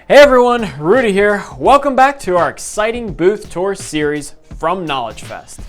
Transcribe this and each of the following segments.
Hey everyone, Rudy here. Welcome back to our exciting booth tour series from Knowledgefest.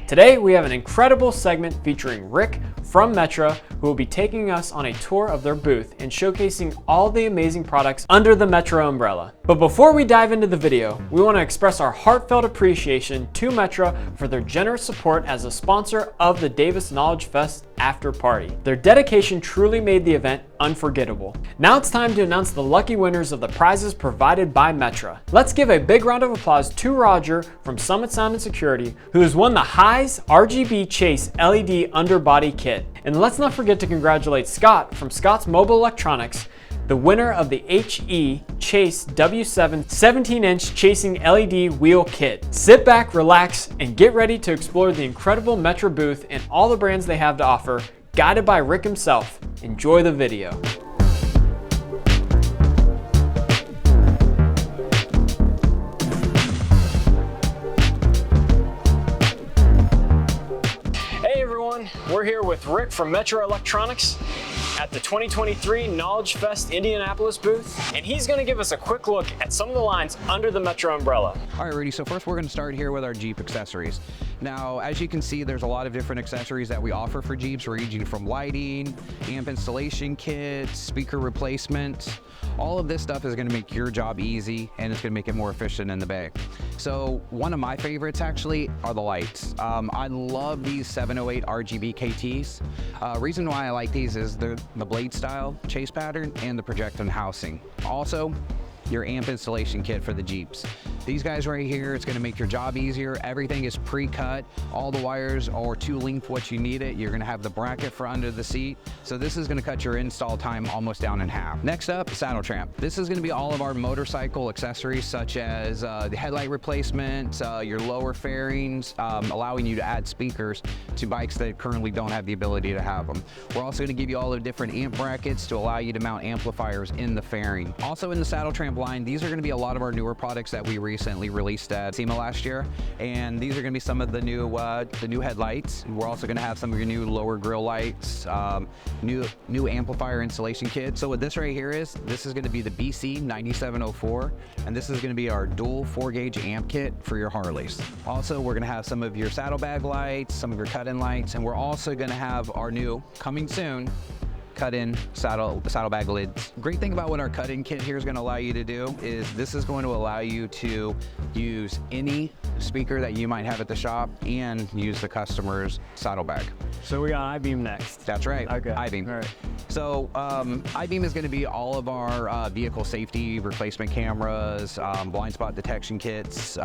Today we have an incredible segment featuring Rick from Metra, who will be taking us on a tour of their booth and showcasing all the amazing products under the Metra umbrella. But before we dive into the video, we want to express our heartfelt appreciation to Metra for their generous support as a sponsor of the Davis Knowledgefest after party. Their dedication truly made the event unforgettable. Now it's time to announce the lucky winners of the prizes provided by Metra. Let's give a big round of applause to Roger from Summit Sound and Security, who has won the Highs RGB Chase LED underbody kit. And let's not forget to congratulate Scott from Scott's Mobile Electronics, the winner of the HE Chase W7 17-inch chasing LED wheel kit. Sit back, relax, and get ready to explore the incredible Metra booth and all the brands they have to offer, guided by Rick himself. Enjoy the video. Hey everyone, we're here with Rick from Metra Electronics at the 2023 Knowledgefest Indianapolis booth, and he's going to give us a quick look at some of the lines under the Metra umbrella. All right, Rudy, so first we're going to start here with our Jeep accessories. Now, as you can see, there's a lot of different accessories that we offer for Jeeps, ranging from lighting, amp installation kits, speaker replacement. All of this stuff is going to make your job easy, and it's going to make it more efficient in the bay. So one of my favorites actually are the lights. I love these 708 RGB KTs. Reason why I like these is the blade style, chase pattern, and the projection housing. Also, your amp installation kit for the Jeeps. These guys right here, it's going to make your job easier. Everything is pre-cut. All the wires are to length what you need it. You're going to have the bracket for under the seat. So this is going to cut your install time almost down in half. Next up, saddle tramp. This is going to be all of our motorcycle accessories, such as the headlight replacement, your lower fairings, allowing you to add speakers to bikes that currently don't have the ability to have them. We're also going to give you all the different amp brackets to allow you to mount amplifiers in the fairing. Also in the saddle tramp line, these are going to be a lot of our newer products that we recently released at SEMA last year, and these are going to be some of the new headlights. We're also going to have some of your new lower grill lights, new amplifier installation kit. So what this right here is, this is going to be the BC 9704, and this is going to be our dual 4-gauge amp kit for your Harleys. Also, we're going to have some of your saddlebag lights, some of your cut-in lights, and we're also going to have our new, coming soon, cut-in saddlebag lids. Great thing about what our cut-in kit here is going to allow you to do is this is going to allow you to use any speaker that you might have at the shop and use the customer's saddlebag. So we got I-beam next. That's right. Okay. I-beam. All right. So I-beam is going to be all of our vehicle safety replacement cameras, blind spot detection kits,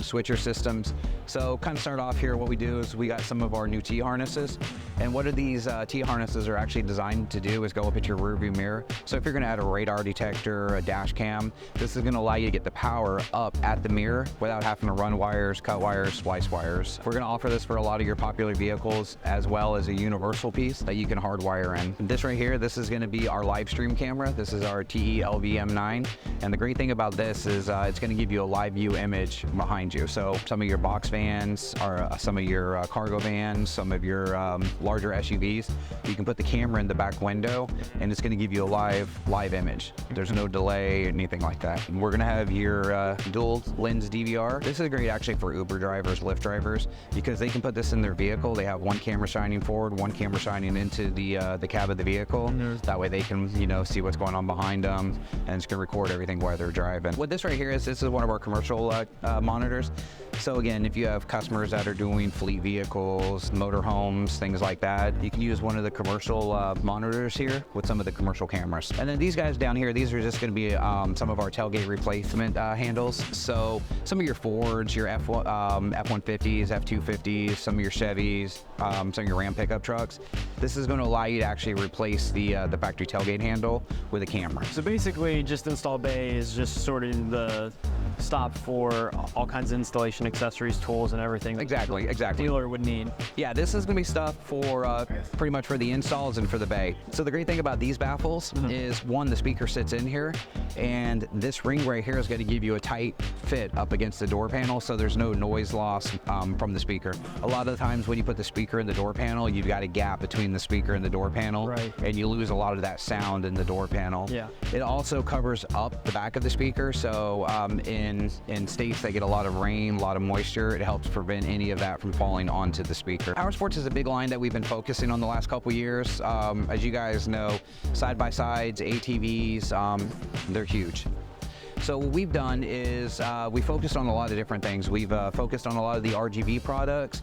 switcher systems. So kind of start off here, what we do is we got some of our new T-harnesses, and what are these T-harnesses are actually designed to do is go up at your rear view mirror. So if you're going to add a radar detector, a dash cam, this is going to allow you to get the power up at the mirror without having to run wires, cut wires, splice wires. We're going to offer this for a lot of your popular vehicles, as well as a universal piece that you can hardwire in. This right here, this is going to be our live stream camera. This is our TE LVM9, and the great thing about this is it's going to give you a live view image behind you. So some of your box vans, or some of your cargo vans, some of your larger SUVs, you can put the camera in the back window and it's going to give you a live image. There's no delay, anything like that. And we're going to have your dual lens DVR. This is great actually for Uber drivers, Lyft drivers, because they can put this in their vehicle. They have one camera shining forward, one camera shining into the cab of the vehicle. That way they can, see what's going on behind them, and it's going to record everything while they're driving. What this right here is, this is one of our commercial monitors. So again, if you have customers that are doing fleet vehicles, motorhomes, things like that, you can use one of the commercial monitors here with some of the commercial cameras. And then these guys down here, these are just going to be some of our tailgate replacement handles. So some of your Fords, your F-150s, F-250s, some of your Chevys, some of your Ram pickup trucks. This is going to allow you to actually replace the factory tailgate handle with a camera. So basically, just install bay is just sort of the stop for all kinds of installation accessories, tools, and everything. Exactly. Dealer would need. Yeah, this is going to be stuff for pretty much for the installs and for the bay. So the great thing about these baffles is, one, the speaker sits in here, and this ring right here is going to give you a tight fit up against the door panel, so there's no noise loss from the speaker. A lot of the times when you put the speaker in the door panel, you've got a gap between the speaker and the door panel, and you lose a lot of that sound in the door panel. Yeah. It also covers up the back of the speaker, so in states that get a lot of rain, a lot of moisture, it helps prevent any of that from falling onto the speaker. Power Sports is a big line that we've been focusing on the last couple years. As you guys know, side-by-sides, ATVs, they're huge. So what we've done is we focused on a lot of different things. We've focused on a lot of the RGB products.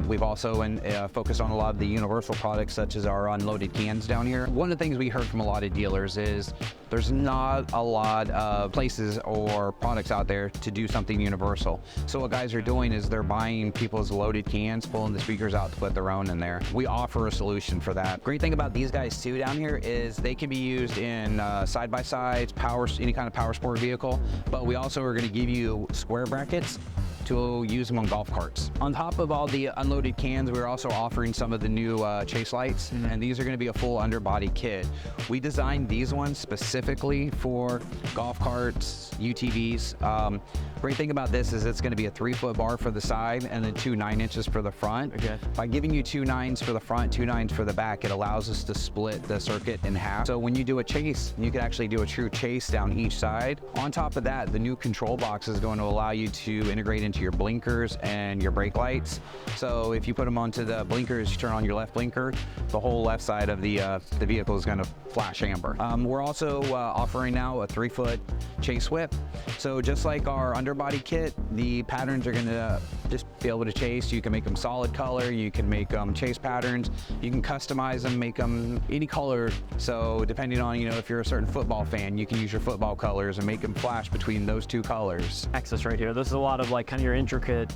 We've also focused on a lot of the universal products, such as our unloaded cans down here. One of the things we heard from a lot of dealers is there's not a lot of places or products out there to do something universal. So what guys are doing is they're buying people's loaded cans, pulling the speakers out to put their own in there. We offer a solution for that. Great thing about these guys too down here is they can be used in side-by-sides, any kind of power sport vehicle, but we also are going to give you square brackets to use them on golf carts. On top of all the unloaded cans, we're also offering some of the new chase lights, and these are going to be a full underbody kit. We designed these ones specifically for golf carts, UTVs. Great thing about this is it's going to be a 3-foot bar for the side and then 2 9-inches for the front. Okay. By giving you 2 9s for the front, 2 9s for the back, it allows us to split the circuit in half. So when you do a chase, you can actually do a true chase down each side. On top of that, the new control box is going to allow you to integrate into your blinkers and your brake lights. So if you put them onto the blinkers, you turn on your left blinker, the whole left side of the vehicle is going to flash amber. We're also offering now a 3-foot chase whip. So just like our underbody kit, the patterns are going to just be able to chase. You can make them solid color, you can make them chase patterns, you can customize them, make them any color. So depending on, if you're a certain football fan, you can use your football colors and make them flash between those 2 colors. Access right here. This is a lot of kind of your intricate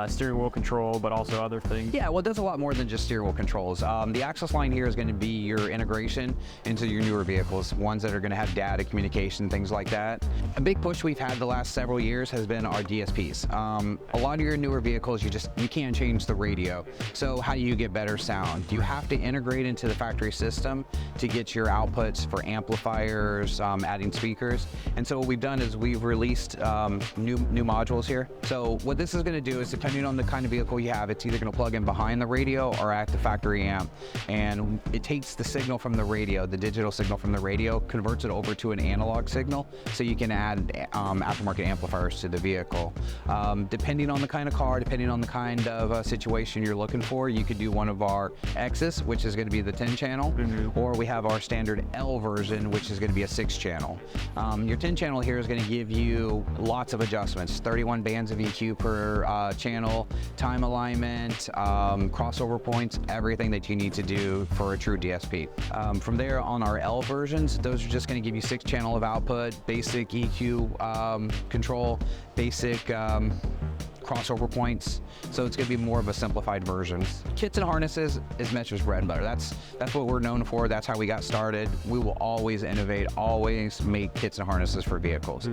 steering wheel control, but also other things. Yeah, well, it does a lot more than just steering wheel controls. The access line here is going to be your integration into your newer vehicles, ones that are going to have data communication, things like that. A big push we've had the last several years has been our DSPs. A lot of your newer vehicles, you can't change the radio. So how do you get better sound? You have to integrate into the factory system to get your outputs for amplifiers, adding speakers. And so what we've done is we've released new modules here. So what this is going to do is, depending on the kind of vehicle you have, it's either going to plug in behind the radio or at the factory amp. And it takes the signal from the radio, the digital signal from the radio, converts it over to an analog signal, so you can add aftermarket amplifiers to the vehicle. Depending on the kind of car, depending on the kind of situation you're looking for, you could do one of our X's, which is going to be the 10-channel, or we have our standard L version, which is going to be a 6-channel. Your 10-channel here is going to give you lots of adjustments, 31 bands of EQ per channel, time alignment, crossover points, everything that you need to do for a true DSP. From there, on our L versions, those are just going to give you 6 channel of output, basic EQ control, basic crossover points, so it's going to be more of a simplified version. Kits and harnesses is Metra's bread and butter. That's what we're known for. That's how we got started. We will always innovate, always make kits and harnesses for vehicles.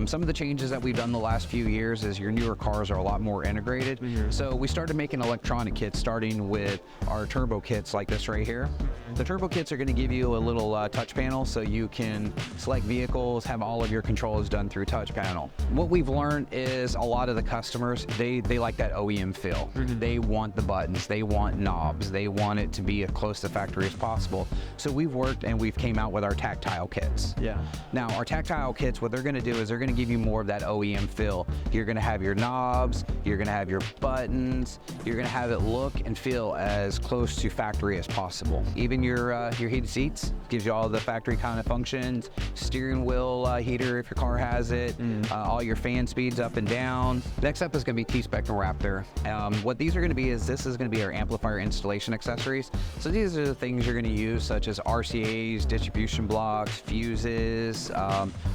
Some of the changes that we've done the last few years is your newer cars are a lot more integrated. So we started making electronic kits, starting with our turbo kits like this right here. The turbo kits are going to give you a little touch panel, so you can select vehicles, have all of your controls done through touch panel. What we've learned is a lot of the customers, they like that OEM feel. They want the buttons, they want knobs, they want it to be as close to factory as possible. So we've worked and we've came out with our tactile kits. Now our tactile kits, what they're going to do is they're going to give you more of that OEM feel. You're going to have your knobs, you're going to have your buttons, you're going to have it look and feel as close to factory as possible. Even your heated seats gives you all the factory kind of functions, steering wheel heater if your car has it, all your fan speeds up and down. Next up is going to be T-Spec and Raptor. What these are going to be is this is going to be our amplifier installation accessories. So these are the things you're going to use, such as RCAs, distribution blocks, fuses,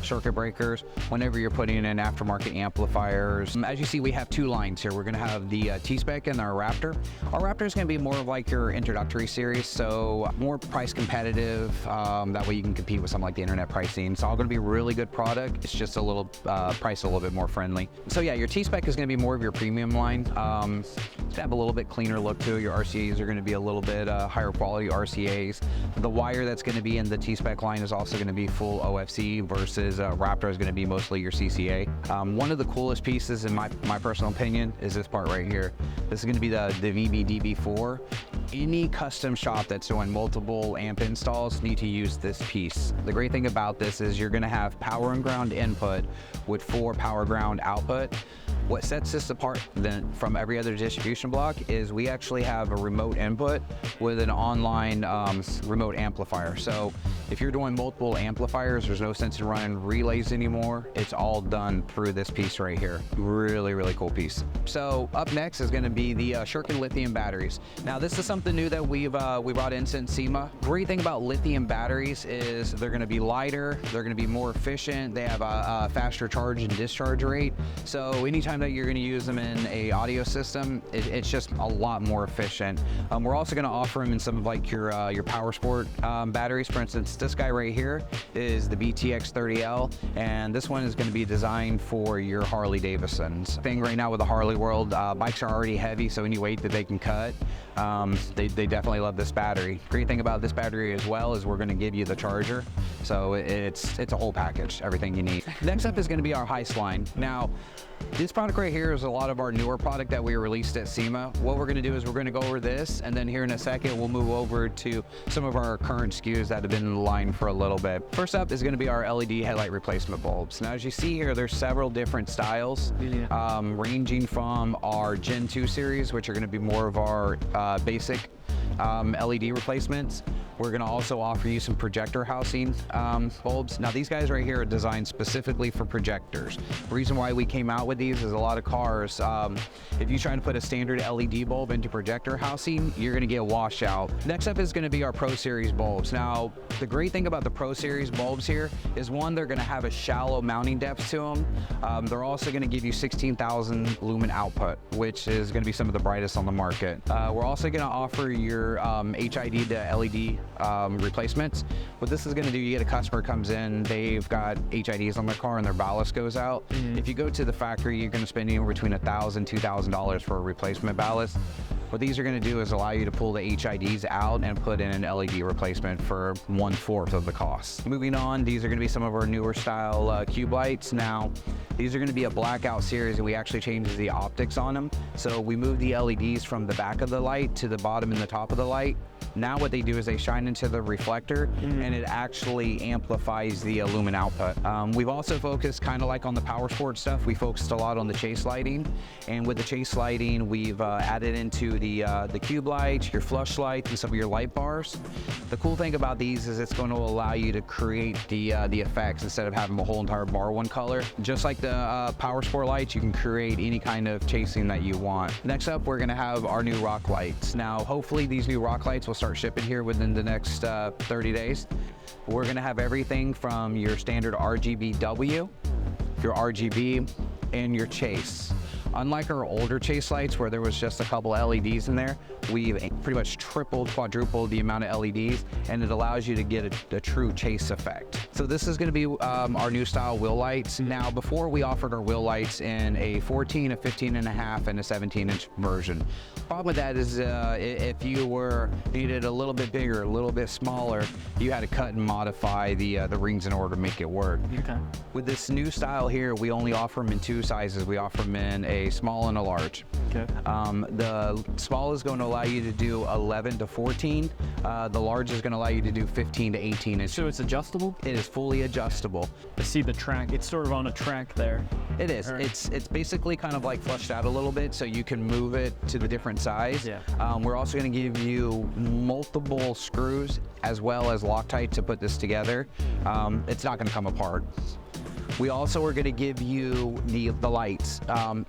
circuit breakers, whenever you're putting in aftermarket amplifiers. As you see, we have two lines here. We're going to have the T-Spec and our Raptor. Our Raptor is going to be more of like your introductory series, so more price competitive. That way you can compete with something like the internet pricing. It's all going to be a really good product. It's just a little price a little bit more friendly. So yeah, your T-Spec is going to be more of your premium line. It's going to have a little bit cleaner look to it. Your RCAs are going to be a little bit higher quality RCAs. The wire that's going to be in the T-Spec line is also going to be full OFC versus Raptor is going to be mostly your CCA. One of the coolest pieces, in my personal opinion, is this part right here. This is going to be the VBDB4. Any custom shop that's doing multiple amp installs need to use this piece. The great thing about this is you're going to have power and ground input with 4 power ground output. What sets this apart then from every other distribution block is we actually have a remote input with an online remote amplifier. So if you're doing multiple amplifiers, there's no sense in running relays anymore. It's all done through this piece right here. Really, really cool piece. So up next is going to be the Shurkin lithium batteries. Now this is something new that we brought in since SEMA. Great thing about lithium batteries is they're going to be lighter, they're going to be more efficient, they have a faster charge and discharge rate. So anytime that you're going to use them in a audio system, it's just a lot more efficient. We're also going to offer them in some of like your power sport batteries. For instance, this guy right here is the BTX30L, and this one is going to be designed for your Harley Davidsons. Thing right now with the Harley world, bikes are already heavy, so any weight that they can cut, they definitely love this battery. Great thing about this battery as well is we're going to give you the charger, so it's a whole package, everything you need. Next up is going to be our Heist line. Now this product right here is a lot of our newer product that we released at SEMA. What we're going to do is we're going to go over this, and then here in a second we'll move over to some of our current SKUs that have been in the line for a little bit. First up is going to be our LED headlight replacement bulbs. Now as you see here, there's several different styles, ranging from our Gen 2 series, which are going to be more of our basic LED replacements. We're going to also offer you some projector housing bulbs. Now these guys right here are designed specifically for projectors. The reason why we came out with these is a lot of cars, if you try to put a standard LED bulb into projector housing, you're going to get a washout. Next up is going to be our Pro Series bulbs. Now the great thing about the Pro Series bulbs here is, one, they're going to have a shallow mounting depth to them. They're also going to give you 16,000 lumen output, which is going to be some of the brightest on the market. We're also going to offer your HID to LED replacements. What this is going to do, you get a customer comes in, they've got HIDs on their car and their ballast goes out. If you go to the factory, you're going to spend anywhere between $1,000 to $2,000 for a replacement ballast. What these are going to do is allow you to pull the HIDs out and put in an LED replacement for 1/4 of the cost. Moving on, these are going to be some of our newer style cube lights. Now, these are going to be a blackout series, and we actually changed the optics on them. So we moved the LEDs from the back of the light to the bottom and the top of the light. Now what they do is they shine into the reflector, and it actually amplifies the lumen output. We've also focused kind of like on the power sport stuff. We focused a lot on the chase lighting, and with the chase lighting, we've added into the cube lights, your flush lights, and some of your light bars. The cool thing about these is it's going to allow you to create the effects instead of having a whole entire bar one color. Just like the power sport lights, you can create any kind of chasing that you want. Next up, we're going to have our new rock lights. Now, hopefully these new rock lights will start shipping here within the next 30 days. We're going to have everything from your standard RGBW, your RGB, and your chase. Unlike our older chase lights where there was just a couple LEDs in there, we've pretty much tripled, quadrupled the amount of LEDs, and it allows you to get a true chase effect. So this is going to be our new style wheel lights. Now, before we offered our wheel lights in a 14, a 15.5, and a 17-inch version. Problem with that is if you needed a little bit bigger, a little bit smaller, you had to cut and modify the rings in order to make it work. Okay. With this new style here, we only offer them in 2 sizes. We offer them in a small and a large. Okay. The small is going to allow you to do 11 to 14. The large is going to allow you to do 15 to 18 inches. So it's adjustable? It is fully adjustable. I see the track. It's sort of on a track there. It is. It's basically kind of like flushed out a little bit, so you can move it to the different size. Yeah. We're also going to give you multiple screws as well as Loctite to put this together. It's not going to come apart. We also are going to give you the lights.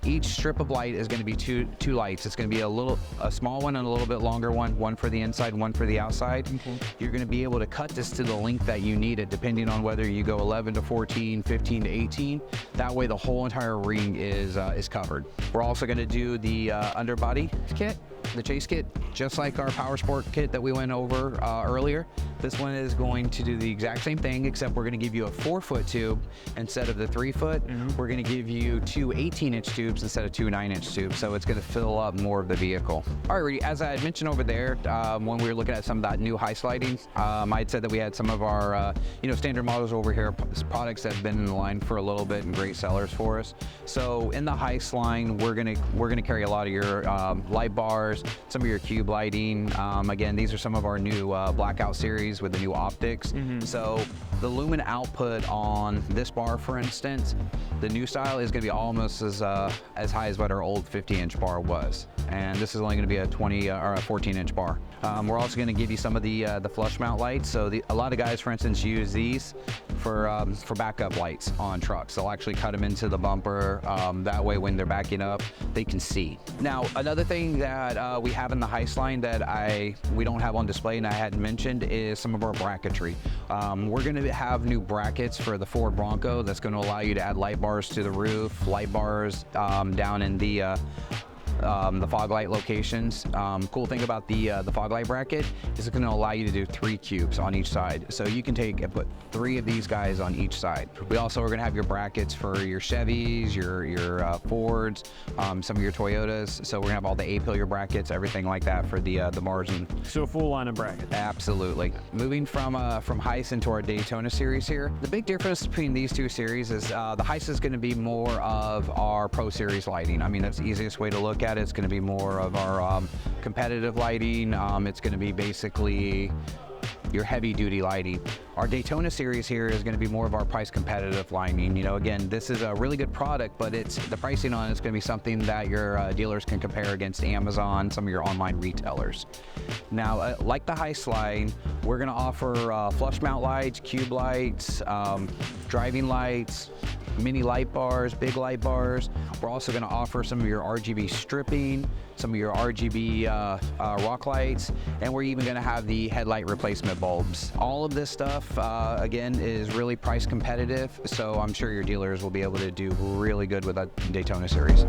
Each strip of light is going to be two lights. It's going to be a small one and a little bit longer one for the inside, one for the outside. Okay. You're going to be able to cut this to the length that you need it, depending on whether you go 11 to 14, 15 to 18. That way the whole entire ring is covered. We're also going to do the underbody kit, the chase kit, just like our Power Sport kit that we went over earlier. This one is going to do the exact same thing, except we're going to give you a 4-foot tube instead of the 3-foot. We're going to give you two 18-inch tubes instead of two 9-inch tubes, so it's going to fill up more of the vehicle. All right, Rudy, as I had mentioned over there, when we were looking at some of that new high sliding, I had said that we had some of our standard models over here, products that have been in the line for a little bit and great sellers for us. So in the high line, we're gonna carry a lot of your light bars, some of your cube lighting. Again, these are some of our new blackout series with the new optics. So the lumen output on this bar, for instance, the new style is going to be almost as high as what our old 50-inch bar was, and this is only going to be a 20 or a 14-inch bar. We're also going to give you some of the flush mount lights. So a lot of guys, for instance, use these for backup lights on trucks. They'll actually cut them into the bumper. That way, when they're backing up, they can see. Now, another thing that we have in the Heist line that we don't have on display and I hadn't mentioned is some of our bracketry. We're going to have new brackets for the Ford Bronco that's going to allow you to add light bars to the roof, light bars down in the fog light locations. Cool thing about the fog light bracket is it's going to allow you to do 3 cubes on each side. So you can take and put 3 of these guys on each side. We also are going to have your brackets for your Chevys, your Fords, some of your Toyotas. So we're going to have all the A-pillar brackets, everything like that for the margin. So a full line of brackets. Absolutely. Moving from Heist into our Daytona series here, the big difference between these two series is the Heist is going to be more of our Pro Series lighting. I mean, that's the easiest way to look at it. It's going to be more of our competitive lighting. It's going to be basically your heavy duty lighting. Our Daytona series here is going to be more of our price competitive lighting. Again, this is a really good product, but the pricing on it is going to be something that your dealers can compare against Amazon, some of your online retailers. Now, like the Heist line, we're going to offer flush mount lights, cube lights, driving lights, mini light bars, big light bars. We're also going to offer some of your RGB stripping, some of your RGB rock lights, and we're even going to have the headlight replacement bulbs. All of this stuff, again, is really price competitive, so I'm sure your dealers will be able to do really good with that Daytona series.